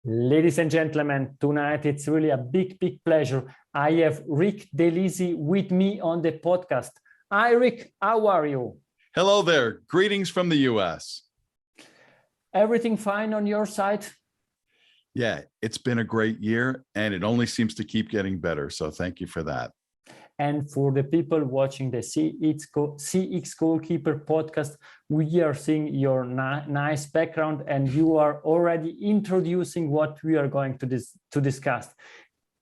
Ladies and gentlemen, tonight it's really a big pleasure. I have Rick DeLisi with me on the podcast. Hi, Rick. How are you? Hello there. Greetings from the US. Everything fine on your side? Yeah, it's been a great year and it only seems to keep getting better. So thank you for that. And for the people watching the CX Goalkeeper podcast, we are seeing your nice background and you are already introducing what we are going to discuss.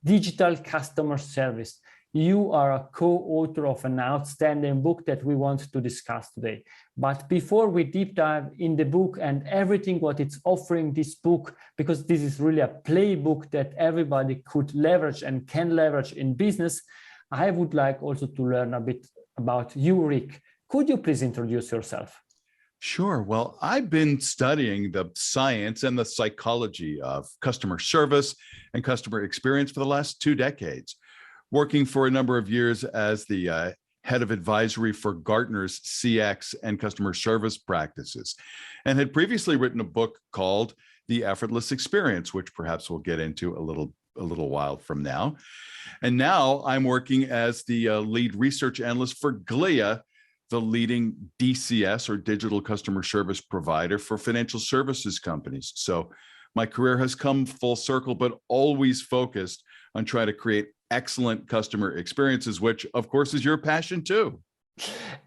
Digital customer service. You are a co-author of an outstanding book that we want to discuss today. But before we deep dive in the book and everything what it's offering this book, because this is really a playbook that everybody could leverage and can leverage in business, I would like also to learn a bit about you, Rick. Could you please introduce yourself? Sure. Well, I've been studying the science and the psychology of customer service and customer experience for the last 2 decades, working for a number of years as the head of advisory for Gartner's CX and customer service practices, and had previously written a book called The Effortless Experience, which perhaps we'll get into a little while from now. And now I'm working as the lead research analyst for Glia, the leading DCS or digital customer service provider for financial services companies. So my career has come full circle, but always focused on trying to create excellent customer experiences, which of course is your passion too.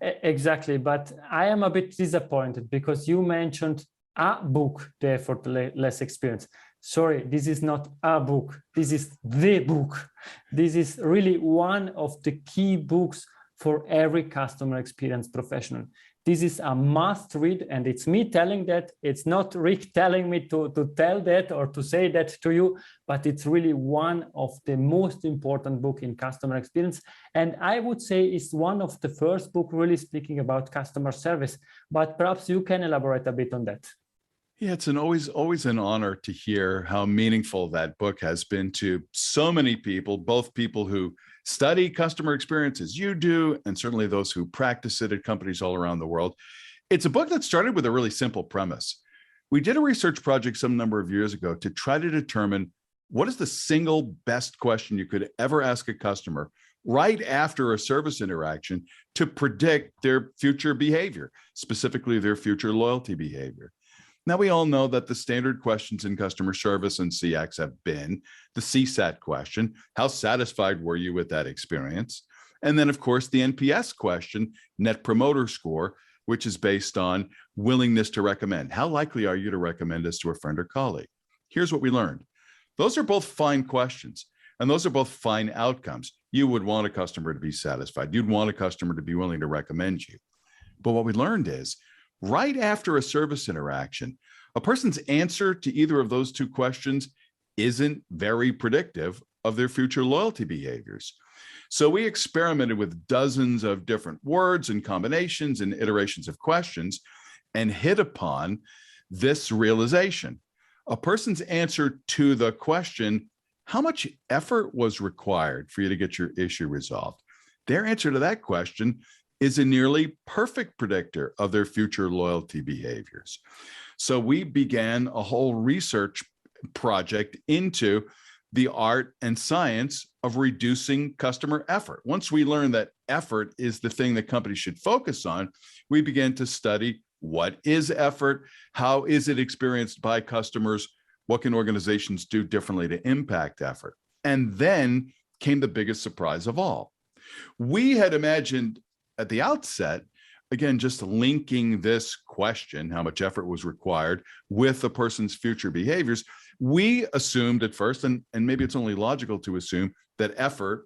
Exactly, but I am a bit disappointed because you mentioned a book, The Effortless Experience. Sorry, this is not a book. This is the book. This is really one of the key books for every customer experience professional. This is a must read, and it's me telling that. It's not Rick telling me to tell that or to say that to you, but it's really one of the most important books in customer experience. And I would say it's one of the first books really speaking about customer service, but perhaps you can elaborate a bit on that. Yeah, it's always an honor to hear how meaningful that book has been to so many people, both people who study customer experience as you do, and certainly those who practice it at companies all around the world. It's a book that started with a really simple premise. We did a research project some number of years ago to try to determine what is the single best question you could ever ask a customer right after a service interaction to predict their future behavior, specifically their future loyalty behavior. Now, we all know that the standard questions in customer service and CX have been the CSAT question, how satisfied were you with that experience? And then, of course, the NPS question, Net Promoter Score, which is based on willingness to recommend. How likely are you to recommend us to a friend or colleague? Here's what we learned. Those are both fine questions, and those are both fine outcomes. You would want a customer to be satisfied. You'd want a customer to be willing to recommend you. But what we learned is, right after a service interaction, a person's answer to either of those two questions isn't very predictive of their future loyalty behaviors. So we experimented with dozens of different words and combinations and iterations of questions and hit upon this realization. A person's answer to the question, how much effort was required for you to get your issue resolved? Their answer to that question is a nearly perfect predictor of their future loyalty behaviors. So we began a whole research project into the art and science of reducing customer effort. Once we learned that effort is the thing that companies should focus on, we began to study what is effort, how is it experienced by customers, what can organizations do differently to impact effort? And then came the biggest surprise of all. We had imagined at the outset, again, just linking this question, how much effort was required, with a person's future behaviors, we assumed at first, and maybe it's only logical to assume, that effort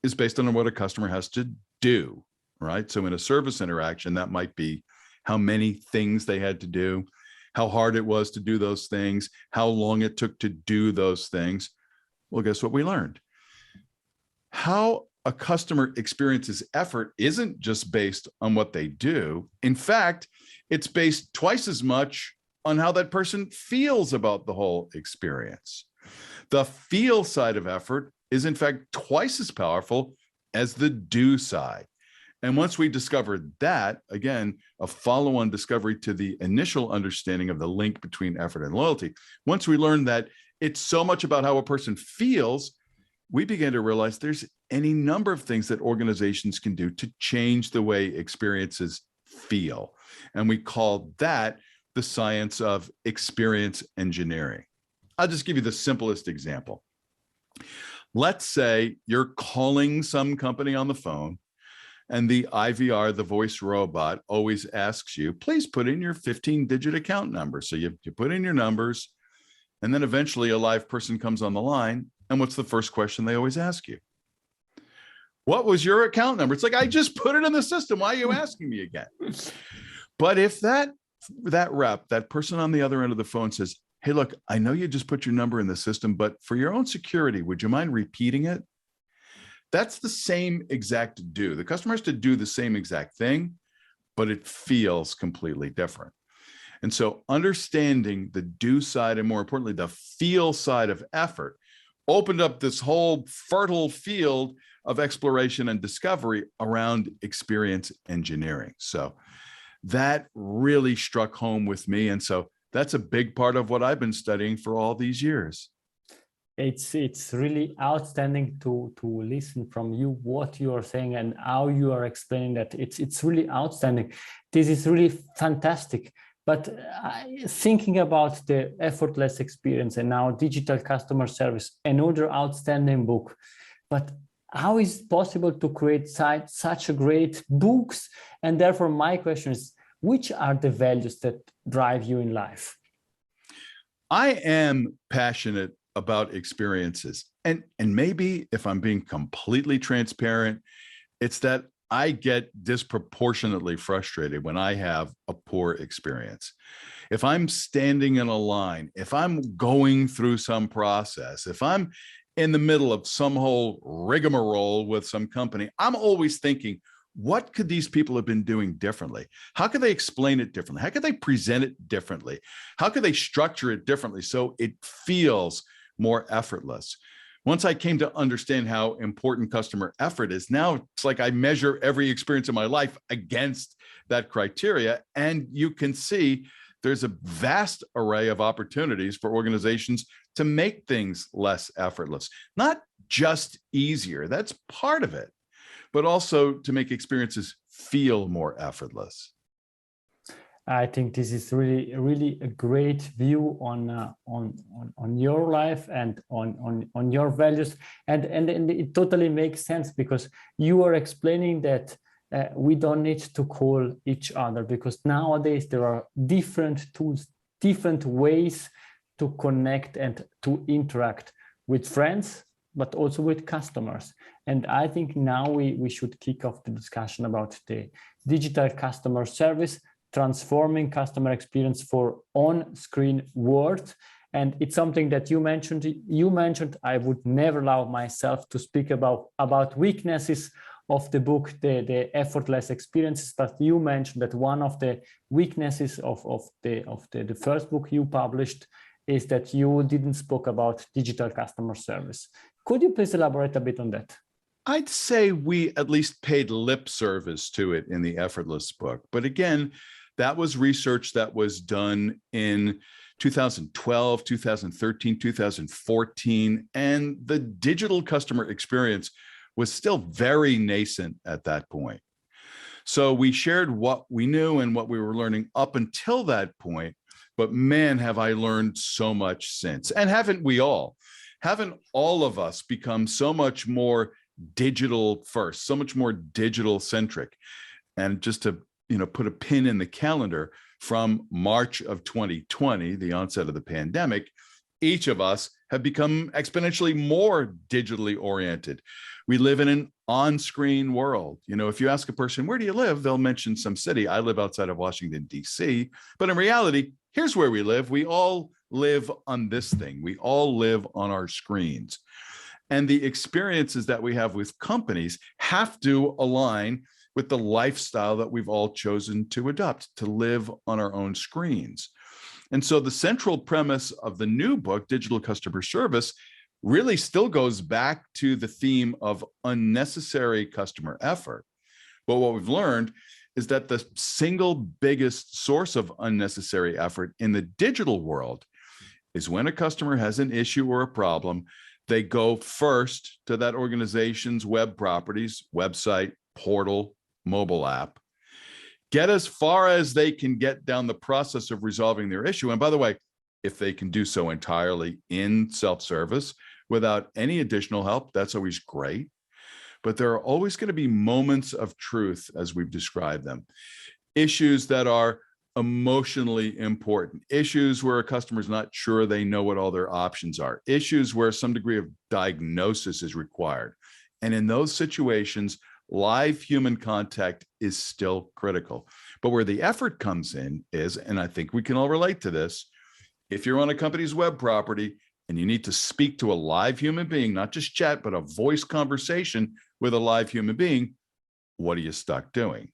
is based on what a customer has to do, right? So in a service interaction, that might be how many things they had to do, how hard it was to do those things, how long it took to do those things. Well, guess what we learned? How a customer experiences effort isn't just based on what they do. In fact, it's based twice as much on how that person feels about the whole experience. The feel side of effort is, in fact, twice as powerful as the do side. And once we discovered that, again, a follow-on discovery to the initial understanding of the link between effort and loyalty, once we learned that it's so much about how a person feels, we began to realize there's any number of things that organizations can do to change the way experiences feel. And we call that the science of experience engineering. I'll just give you the simplest example. Let's say you're calling some company on the phone and the IVR, the voice robot, always asks you, please put in your 15-digit account number. So you put in your numbers, and then eventually a live person comes on the line. And what's the first question they always ask you? What was your account number? It's like, I just put it in the system. Why are you asking me again? But if that rep, that person on the other end of the phone says, hey, look, I know you just put your number in the system, but for your own security, would you mind repeating it? That's the same exact do. The customer has to do the same exact thing, but it feels completely different. And so understanding the do side and more importantly, the feel side of effort opened up this whole fertile field of exploration and discovery around experience engineering. So that really struck home with me. And so that's a big part of what I've been studying for all these years. It's really outstanding to listen from you what you are saying and how you are explaining that. It's really outstanding. This is really fantastic. But thinking about the effortless experience and now digital customer service, another outstanding book. But how is it possible to create such a great books? And therefore, my question is, which are the values that drive you in life? I am passionate about experiences. And maybe if I'm being completely transparent, it's that I get disproportionately frustrated when I have a poor experience. If I'm standing in a line, if I'm going through some process, if I'm in the middle of some whole rigmarole with some company, I'm always thinking, what could these people have been doing differently? How could they explain it differently? How could they present it differently? How could they structure it differently so it feels more effortless? Once I came to understand how important customer effort is, now it's like I measure every experience in my life against that criteria. And you can see there's a vast array of opportunities for organizations to make things less effortless, not just easier, that's part of it, but also to make experiences feel more effortless. I think this is really a great view on your life and on your values, and it totally makes sense because you are explaining that we don't need to call each other because nowadays there are different tools, different ways to connect and to interact with friends, but also with customers. And I think now we should kick off the discussion about the digital customer service, transforming customer experience for on-screen world. And it's something that you mentioned. I would never allow myself to speak about weaknesses of the book, the effortless experiences, but you mentioned that one of the weaknesses of the first book you published is that you didn't spoke about digital customer service. Could you please elaborate a bit on that? I'd say we at least paid lip service to it in the Effortless book. But again, that was research that was done in 2012, 2013, 2014, and the digital customer experience was still very nascent at that point. So we shared what we knew and what we were learning up until that point. But man, have I learned so much since. And haven't we all? Haven't all of us become so much more digital first, so much more digital centric? And just to put a pin in the calendar, from March of 2020, the onset of the pandemic, each of us have become exponentially more digitally oriented. We live in an on-screen world. If you ask a person, where do you live? They'll mention some city. I live outside of Washington, D.C. But in reality, here's where we live. We all live on this thing. We all live on our screens. And the experiences that we have with companies have to align with the lifestyle that we've all chosen to adopt, to live on our own screens. And so the central premise of the new book, Digital Customer Service, really still goes back to the theme of unnecessary customer effort. But what we've learned is that the single biggest source of unnecessary effort in the digital world is when a customer has an issue or a problem, they go first to that organization's web properties, website, portal, mobile app, get as far as they can get down the process of resolving their issue. And by the way, if they can do so entirely in self-service without any additional help, that's always great. But there are always going to be moments of truth, as we've described them. Issues that are emotionally important, issues where a customer is not sure they know what all their options are, issues where some degree of diagnosis is required. And in those situations, live human contact is still critical. But where the effort comes in is, and I think we can all relate to this, if you're on a company's web property and you need to speak to a live human being, not just chat, but a voice conversation with a live human being, what are you stuck doing?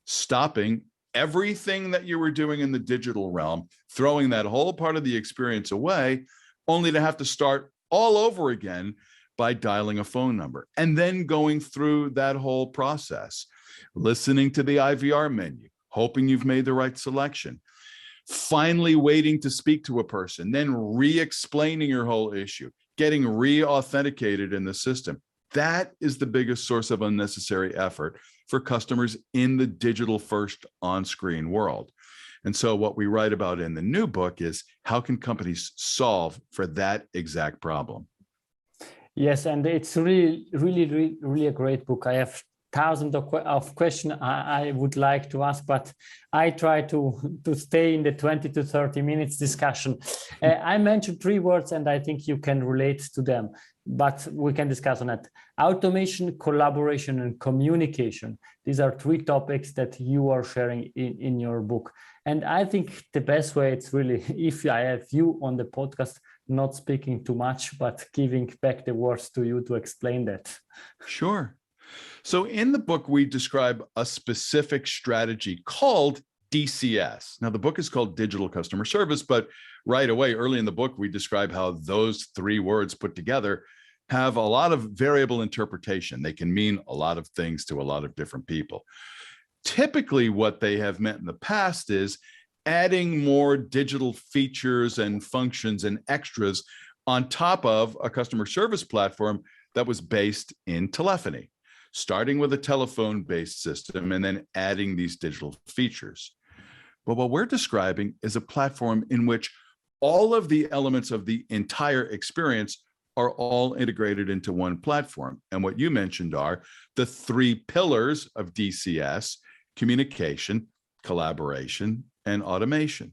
Stopping everything that you were doing in the digital realm, throwing that whole part of the experience away, only to have to start all over again by dialing a phone number and then going through that whole process, listening to the IVR menu, hoping you've made the right selection, finally waiting to speak to a person, then re-explaining your whole issue, getting re-authenticated in the system. That is the biggest source of unnecessary effort for customers in the digital first on-screen world. And so what we write about in the new book is how can companies solve for that exact problem? Yes, and it's really a great book. I have thousands of questions I would like to ask, but I try to stay in the 20 to 30 minutes discussion. I mentioned 3 words and I think you can relate to them, but we can discuss on it. Automation, collaboration, and communication. These are 3 topics that you are sharing in your book. And I think the best way, it's really, if I have you on the podcast, not speaking too much, but giving back the words to you to explain that. Sure. So in the book, we describe a specific strategy called DCS. Now, the book is called Digital Customer Service, but right away, early in the book, we describe how those 3 words put together have a lot of variable interpretation. They can mean a lot of things to a lot of different people. Typically, what they have meant in the past is adding more digital features and functions and extras on top of a customer service platform that was based in telephony, starting with a telephone-based system and then adding these digital features. But what we're describing is a platform in which all of the elements of the entire experience are all integrated into one platform. And what you mentioned are the 3 pillars of DCS: communication, collaboration, and automation.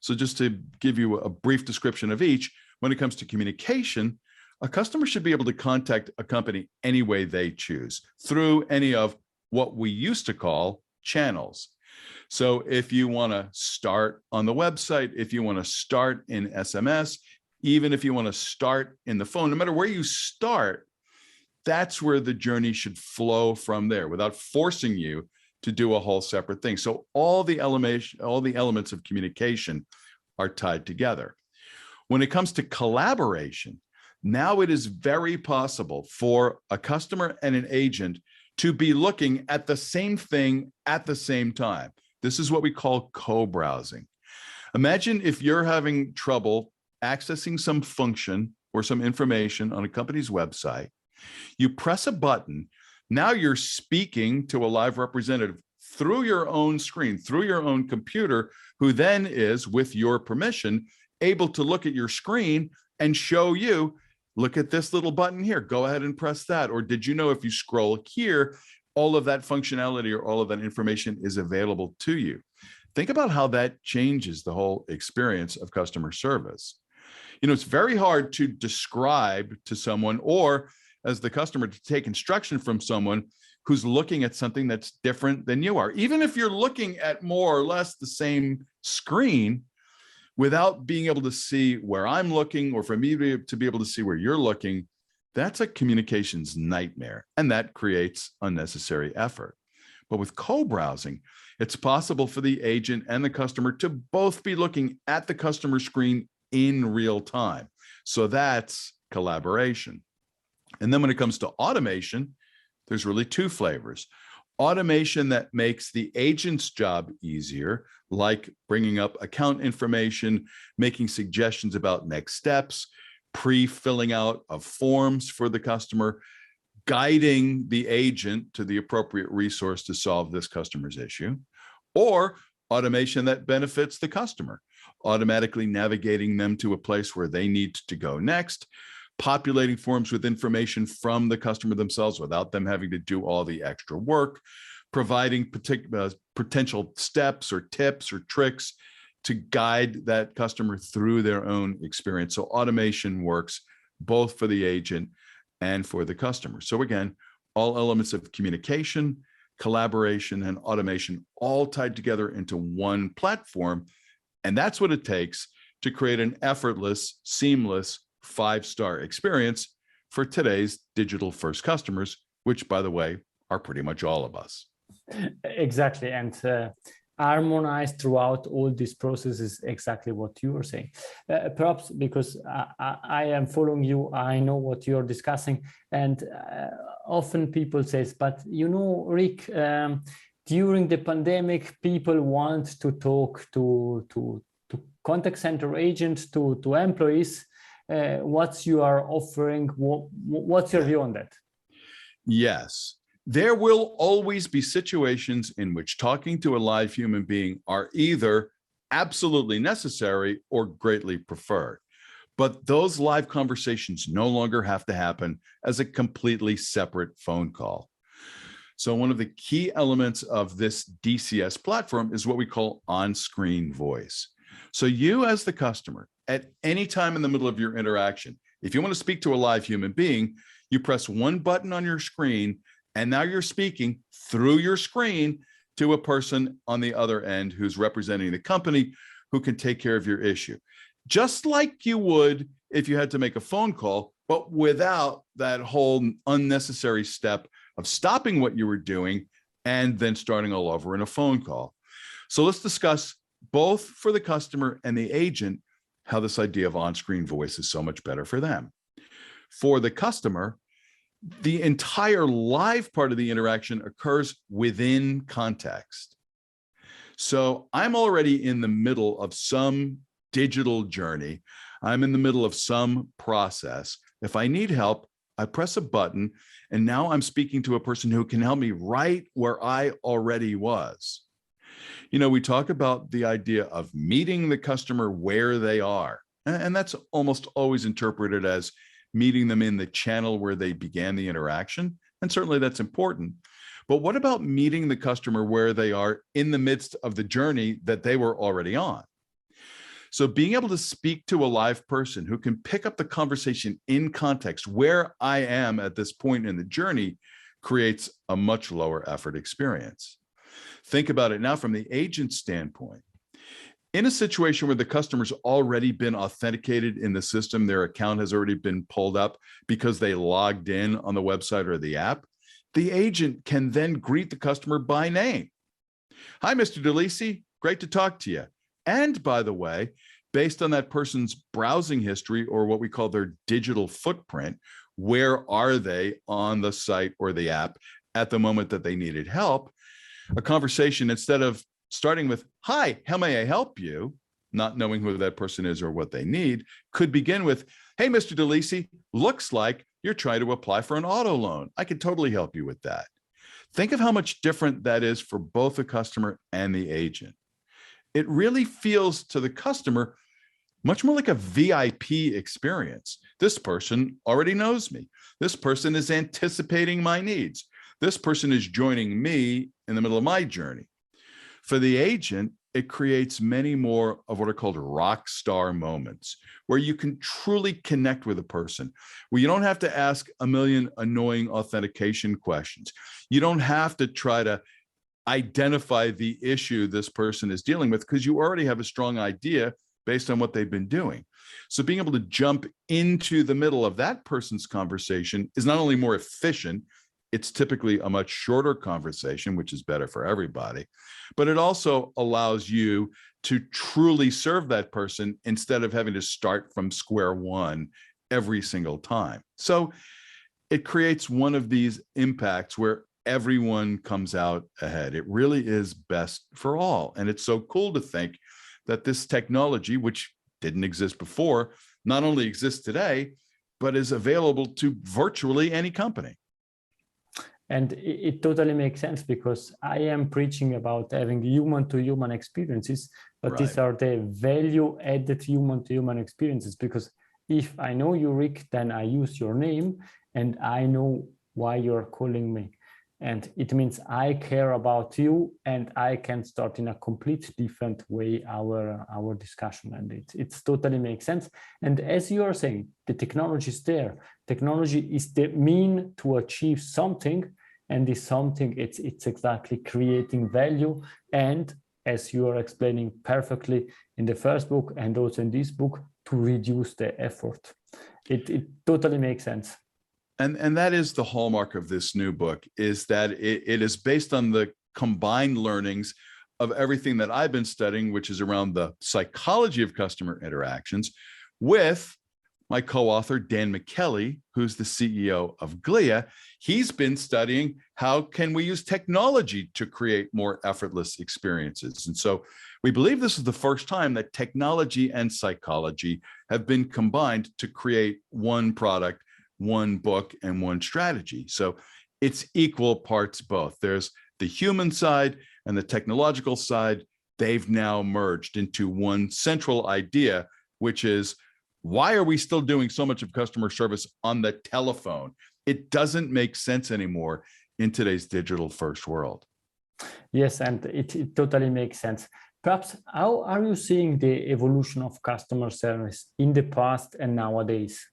So just to give you a brief description of each, when it comes to communication, a customer should be able to contact a company any way they choose through any of what we used to call channels. So if you want to start on the website, if you want to start in SMS, even if you want to start in the phone, no matter where you start, that's where the journey should flow from there without forcing you to do a whole separate thing. So all the elements of communication are tied together. When it comes to collaboration, now it is very possible for a customer and an agent to be looking at the same thing at the same time. This is what we call co-browsing. Imagine if you're having trouble accessing some function or some information on a company's website, you press a button. Now you're speaking to a live representative through your own screen, through your own computer, who then is, with your permission, able to look at your screen and show you, look at this little button here, go ahead and press that. Or did you know if you scroll here, all of that functionality or all of that information is available to you? Think about how that changes the whole experience of customer service. You know, it's very hard to describe to someone, or as the customer, to take instruction from someone who's looking at something that's different than you are. Even if you're looking at more or less the same screen, without being able to see where I'm looking, or for me to be able to see where you're looking, that's a communications nightmare, and that creates unnecessary effort. But with co-browsing, it's possible for the agent and the customer to both be looking at the customer screen in real time. So that's collaboration. And then when it comes to automation, there's really 2 flavors. automation that makes the agent's job easier, like bringing up account information, making suggestions about next steps, pre-filling out of forms for the customer, guiding the agent to the appropriate resource to solve this customer's issue, or automation that benefits the customer, automatically navigating them to a place where they need to go next, populating forms with information from the customer themselves without them having to do all the extra work, providing potential steps or tips or tricks to guide that customer through their own experience. So automation works both for the agent and for the customer. So again, all elements of communication, collaboration, and automation all tied together into one platform. And that's what it takes to create an effortless, seamless, 5-star experience for today's digital first customers, which, by the way, are pretty much all of us. Exactly. And harmonized throughout all these processes, exactly what you were saying. Perhaps because I am following you, I know what you're discussing. And often people say, but you know, Rick, during the pandemic, people want to talk to contact center agents, to employees. What's you are offering? What's your view on that? Yes. There will always be situations in which talking to a live human being are either absolutely necessary or greatly preferred. But those live conversations no longer have to happen as a completely separate phone call. So one of the key elements of this DCS platform is what we call on-screen voice. So you as the customer, at any time in the middle of your interaction, if you want to speak to a live human being, you press one button on your screen, and now you're speaking through your screen to a person on the other end who's representing the company who can take care of your issue. Just like you would if you had to make a phone call, but without that whole unnecessary step of stopping what you were doing and then starting all over in a phone call. So let's discuss both for the customer and the agent how this idea of on-screen voice is so much better for them. For the customer, the entire live part of the interaction occurs within context. So I'm already in the middle of some digital journey. I'm in the middle of some process. If I need help, I press a button, and now I'm speaking to a person who can help me right where I already was. You know, we talk about the idea of meeting the customer where they are, and that's almost always interpreted as meeting them in the channel where they began the interaction. And certainly that's important. But what about meeting the customer where they are in the midst of the journey that they were already on? So being able to speak to a live person who can pick up the conversation in context where I am at this point in the journey creates a much lower effort experience. Think about it now from the agent standpoint. In a situation where the customer's already been authenticated in the system, their account has already been pulled up because they logged in on the website or the app, the agent can then greet the customer by name. Hi, Mr. DeLisi, great to talk to you. And by the way, based on that person's browsing history or what we call their digital footprint, where are they on the site or the app at the moment that they needed help? A conversation, instead of starting with, hi, how may I help you? Not knowing who that person is or what they need, could begin with, hey, Mr. DeLisi, looks like you're trying to apply for an auto loan. I could totally help you with that. Think of how much different that is for both the customer and the agent. It really feels to the customer much more like a VIP experience. This person already knows me. This person is anticipating my needs. This person is joining me in the middle of my journey. For the agent, it creates many more of what are called rock star moments, where you can truly connect with a person, where you don't have to ask a million annoying authentication questions. You don't have to try to identify the issue this person is dealing with because you already have a strong idea based on what they've been doing. So being able to jump into the middle of that person's conversation is not only more efficient, it's typically a much shorter conversation, which is better for everybody, but it also allows you to truly serve that person instead of having to start from square one every single time. So it creates one of these impacts where everyone comes out ahead. It really is best for all. And it's so cool to think that this technology, which didn't exist before, not only exists today, but is available to virtually any company. And it totally makes sense, because I am preaching about having human-to-human experiences, but these are the value-added human-to-human experiences. Because if I know you, Rick, then I use your name and I know why you're calling me. And it means I care about you, and I can start in a complete different way our discussion. And it totally makes sense. And as you are saying, the technology is there. Technology is the mean to achieve something, and this something, it's exactly creating value. And as you are explaining perfectly in the first book and also in this book, to reduce the effort. It totally makes sense. And that is the hallmark of this new book, is that it is based on the combined learnings of everything that I've been studying, which is around the psychology of customer interactions, with my co-author, Dan McKelly, who's the CEO of Glia. He's been studying how can we use technology to create more effortless experiences. And so we believe this is the first time that technology and psychology have been combined to create one product, one book, and one strategy. So it's equal parts both. There's the human side and the technological side. They've now merged into one central idea, which is, why are we still doing so much of customer service on the telephone? It doesn't make sense anymore in today's digital first world. Yes, and it totally makes sense. Perhaps, how are you seeing the evolution of customer service in the past and nowadays?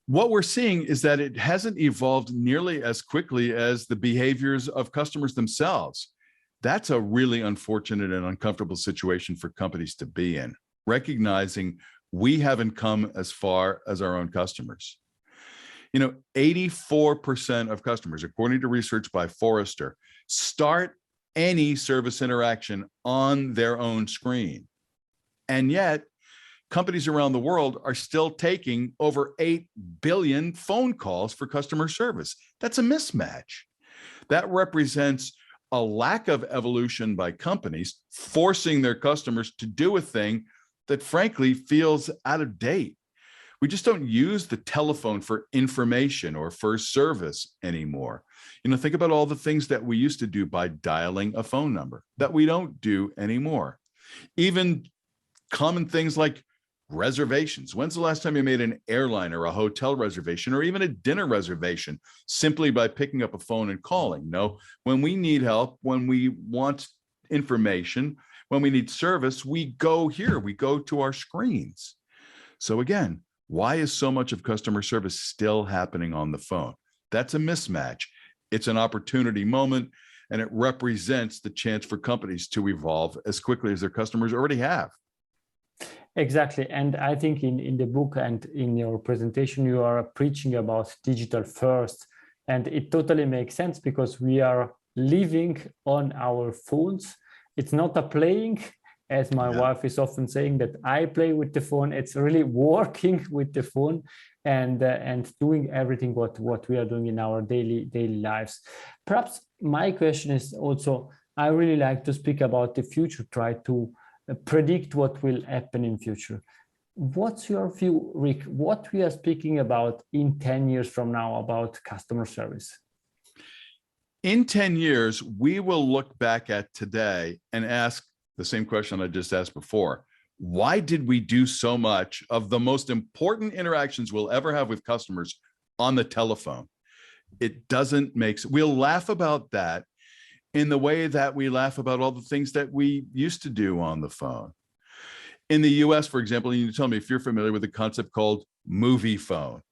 What we're seeing is that it hasn't evolved nearly as quickly as the behaviors of customers themselves. That's a really unfortunate and uncomfortable situation for companies to be in, recognizing we haven't come as far as our own customers. 84% of customers, according to research by Forrester, start any service interaction on their own screen. And yet, companies around the world are still taking over 8 billion phone calls for customer service. That's a mismatch. That represents a lack of evolution by companies, forcing their customers to do a thing that frankly feels out of date. We just don't use the telephone for information or for service anymore. Think about all the things that we used to do by dialing a phone number that we don't do anymore. Even common things like reservations. When's the last time you made an airline or a hotel reservation or even a dinner reservation simply by picking up a phone and calling? No, when we need help, when we want information, when we need service, we go here, we go to our screens. So again, why is so much of customer service still happening on the phone? That's a mismatch. It's an opportunity moment, and it represents the chance for companies to evolve as quickly as their customers already have. Exactly. And I think in the book and in your presentation, you are preaching about digital first. And it totally makes sense, because we are living on our phones. It's not a playing, as my wife is often saying, that I play with the phone. It's really working with the phone and doing everything what we are doing in our daily lives. Perhaps my question is also, I really like to speak about the future, try to predict what will happen in future. What's your view, Rick? What we are speaking about in 10 years from now about customer service? In 10 years, we will look back at today and ask the same question I just asked before. Why did we do so much of the most important interactions we'll ever have with customers on the telephone? It doesn't make sense. We'll laugh about that in the way that we laugh about all the things that we used to do on the phone. In the US, for example, you tell me if you're familiar with a concept called movie phone.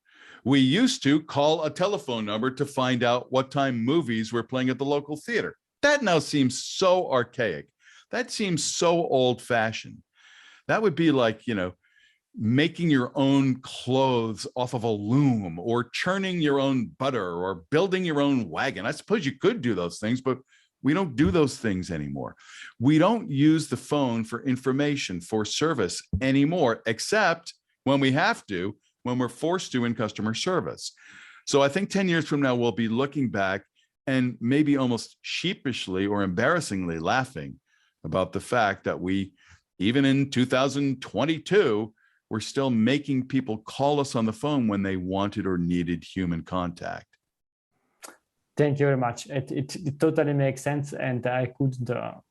We used to call a telephone number to find out what time movies were playing at the local theater. That now seems so archaic. That seems so old-fashioned. That would be like, making your own clothes off of a loom, or churning your own butter, or building your own wagon. I suppose you could do those things, but we don't do those things anymore. We don't use the phone for information, for service anymore, except when we have to, when we're forced to in customer service. So I think 10 years from now, we'll be looking back and maybe almost sheepishly or embarrassingly laughing about the fact that we, even in 2022, we're still making people call us on the phone when they wanted or needed human contact. Thank you very much. It totally makes sense, and I couldn't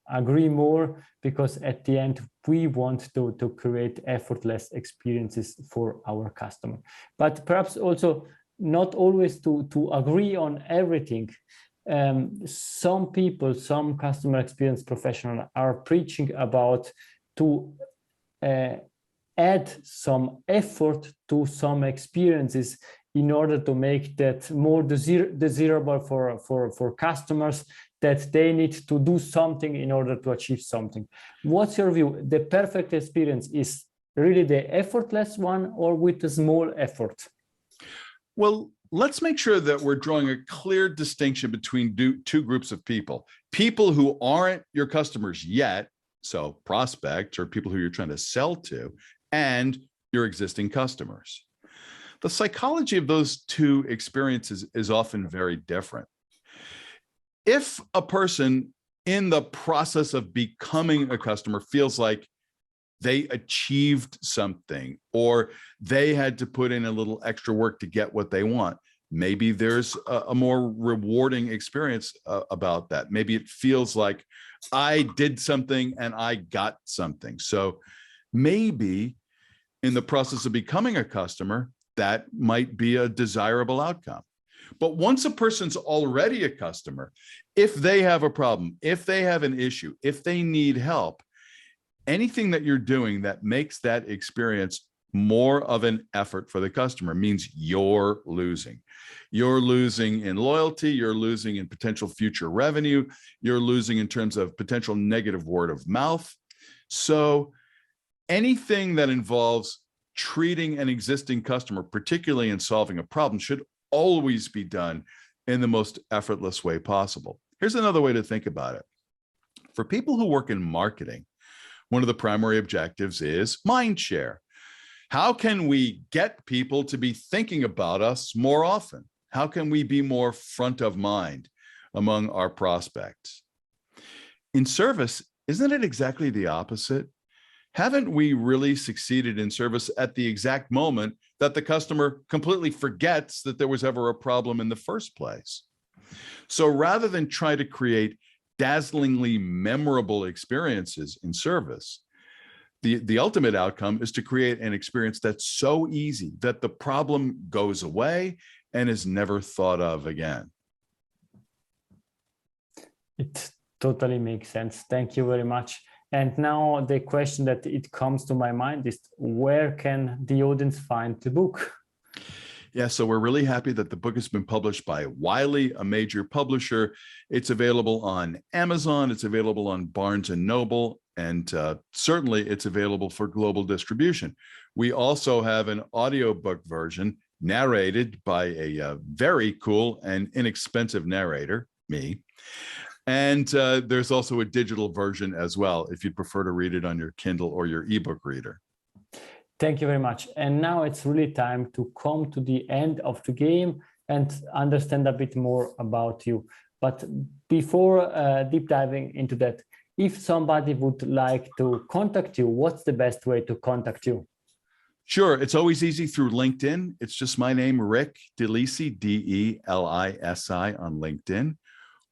agree more, because at the end we want to create effortless experiences for our customer. But perhaps also not always to agree on everything. Some people, some customer experience professionals are preaching about to add some effort to some experiences in order to make that more desirable for customers, that they need to do something in order to achieve something. What's your view? The perfect experience is really the effortless one, or with a small effort? Well, let's make sure that we're drawing a clear distinction between two groups of people. People who aren't your customers yet, so prospects or people who you're trying to sell to, and your existing customers. The psychology of those two experiences is often very different. If a person in the process of becoming a customer feels like they achieved something, or they had to put in a little extra work to get what they want, maybe there's a more rewarding experience about that. Maybe it feels like I did something and I got something. So maybe in the process of becoming a customer, that might be a desirable outcome. But once a person's already a customer, if they have a problem, if they have an issue, if they need help, anything that you're doing that makes that experience more of an effort for the customer means you're losing. You're losing in loyalty, you're losing in potential future revenue, you're losing in terms of potential negative word of mouth. So anything that involves treating an existing customer, particularly in solving a problem, should always be done in the most effortless way possible. Here's another way to think about it. For people who work in marketing, one of the primary objectives is mind share. How can we get people to be thinking about us more often? How can we be more front of mind among our prospects? In service, isn't it exactly the opposite? Haven't we really succeeded in service at the exact moment that the customer completely forgets that there was ever a problem in the first place? So rather than try to create dazzlingly memorable experiences in service, the ultimate outcome is to create an experience that's so easy that the problem goes away and is never thought of again. It totally makes sense. Thank you very much. And now the question that it comes to my mind is, where can the audience find the book? Yeah, so we're really happy that the book has been published by Wiley, a major publisher. It's available on Amazon, it's available on Barnes & Noble, and certainly it's available for global distribution. We also have an audiobook version narrated by a very cool and inexpensive narrator, me. And there's also a digital version as well, if you'd prefer to read it on your Kindle or your ebook reader. Thank you very much. And now it's really time to come to the end of the game and understand a bit more about you. But before deep diving into that, if somebody would like to contact you, what's the best way to contact you? Sure. It's always easy through LinkedIn. It's just my name, Rick DeLisi, DeLisi on LinkedIn.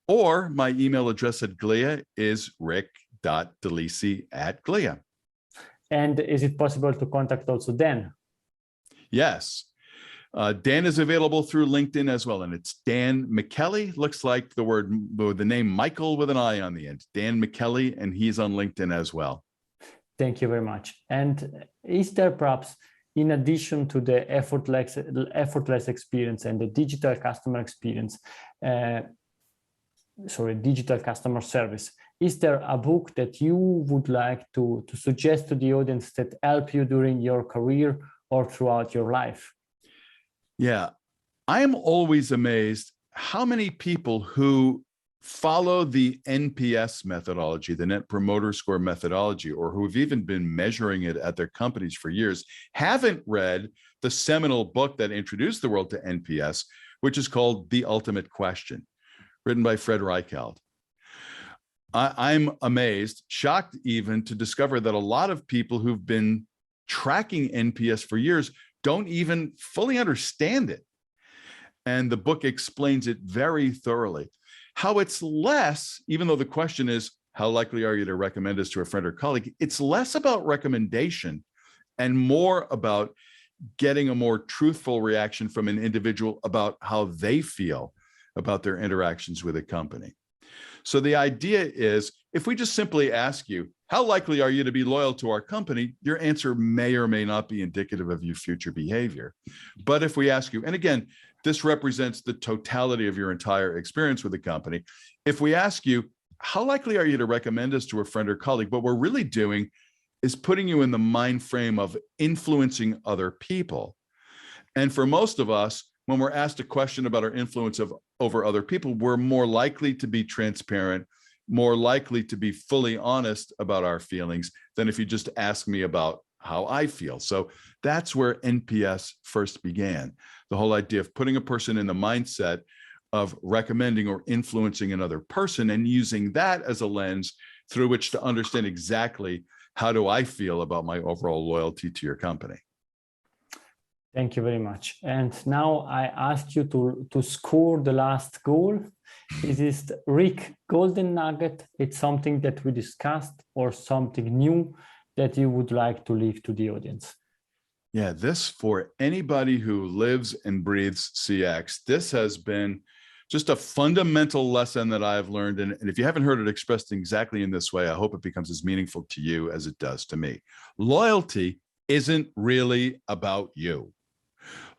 Or my email address at Glia is rick.delisi@Glia. And is it possible to contact also Dan? Yes. Dan is available through LinkedIn as well. And it's Dan McKelly. Looks like the name Michael with an I on the end. Dan McKelly, and he's on LinkedIn as well. Thank you very much. And is there perhaps, in addition to the effortless experience and the digital customer experience, digital customer service, is there a book that you would like to suggest to the audience that help you during your career or throughout your life? Yeah, I am always amazed how many people who follow the NPS methodology, the Net Promoter Score methodology, or who have even been measuring it at their companies for years, haven't read the seminal book that introduced the world to NPS, which is called The Ultimate Question. written by Fred Reichheld. I'm amazed, shocked even, to discover that a lot of people who've been tracking NPS for years don't even fully understand it. And the book explains it very thoroughly. How it's less, even though the question is, how likely are you to recommend us to a friend or colleague? It's less about recommendation and more about getting a more truthful reaction from an individual about how they feel about their interactions with a company. So the idea is, if we just simply ask you, how likely are you to be loyal to our company? Your answer may or may not be indicative of your future behavior. But if we ask you, and again, this represents the totality of your entire experience with the company. If we ask you, how likely are you to recommend us to a friend or colleague? What we're really doing is putting you in the mind frame of influencing other people. And for most of us, when we're asked a question about our influence over other people, we're more likely to be transparent, more likely to be fully honest about our feelings than if you just ask me about how I feel. So that's where NPS first began. The whole idea of putting a person in the mindset of recommending or influencing another person and using that as a lens through which to understand exactly how do I feel about my overall loyalty to your company. Thank you very much. And now I ask you to score the last goal. Is this Rick Golden Nugget? It's something that we discussed or something new that you would like to leave to the audience? Yeah, this, for anybody who lives and breathes CX, this has been just a fundamental lesson that I've learned. And if you haven't heard it expressed exactly in this way, I hope it becomes as meaningful to you as it does to me. Loyalty isn't really about you.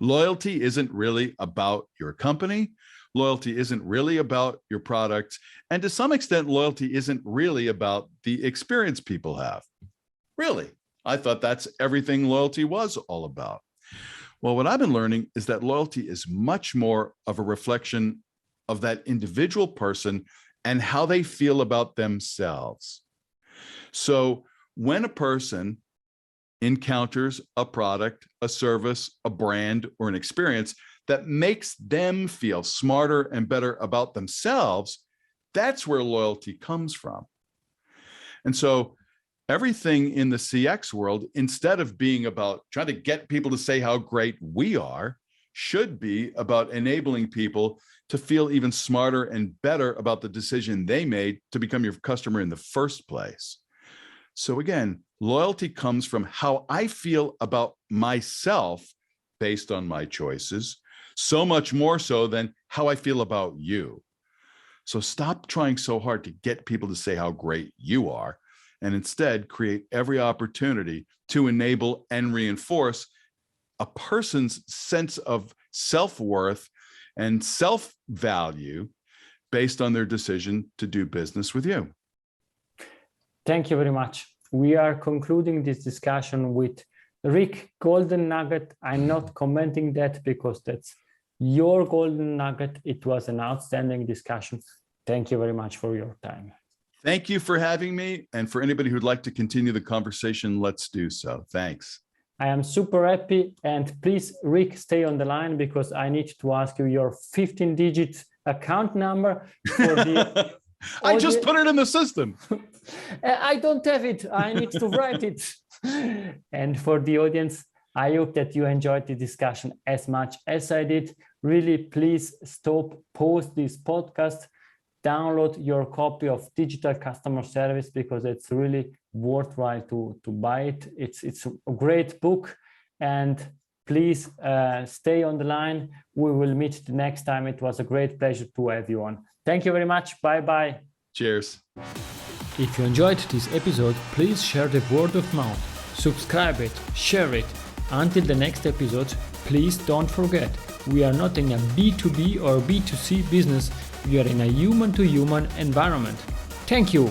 Loyalty isn't really about your company. Loyalty isn't really about your product. And to some extent, loyalty isn't really about the experience people have. Really, I thought that's everything loyalty was all about. Well, what I've been learning is that loyalty is much more of a reflection of that individual person and how they feel about themselves. So when a person encounters a product, a service, a brand, or an experience that makes them feel smarter and better about themselves, that's where loyalty comes from. And so everything in the CX world, instead of being about trying to get people to say how great we are, should be about enabling people to feel even smarter and better about the decision they made to become your customer in the first place. So again, loyalty comes from how I feel about myself based on my choices, so much more so than how I feel about you. So stop trying so hard to get people to say how great you are, and instead create every opportunity to enable and reinforce a person's sense of self-worth and self-value based on their decision to do business with you. Thank you very much. We are concluding this discussion with Rick Golden Nugget. I'm not commenting that because that's your golden nugget. It was an outstanding discussion. Thank you very much for your time. Thank you for having me. And for anybody who'd like to continue the conversation, let's do so. Thanks. I am super happy. And please, Rick, stay on the line because I need to ask you your 15-digit account number for the I just put it in the system. I don't have it. I need to write it. And for the audience, I hope that you enjoyed the discussion as much as I did. Really, please stop, pause this podcast, download your copy of Digital Customer Service because it's really worthwhile to buy it. It's a great book. And please stay on the line. We will meet the next time. It was a great pleasure to have you on. Thank you very much. Bye-bye. Cheers. If you enjoyed this episode, please share the word of mouth. Subscribe it, share it. Until the next episode, please don't forget, we are not in a B2B or B2C business. We are in a human-to-human environment. Thank you.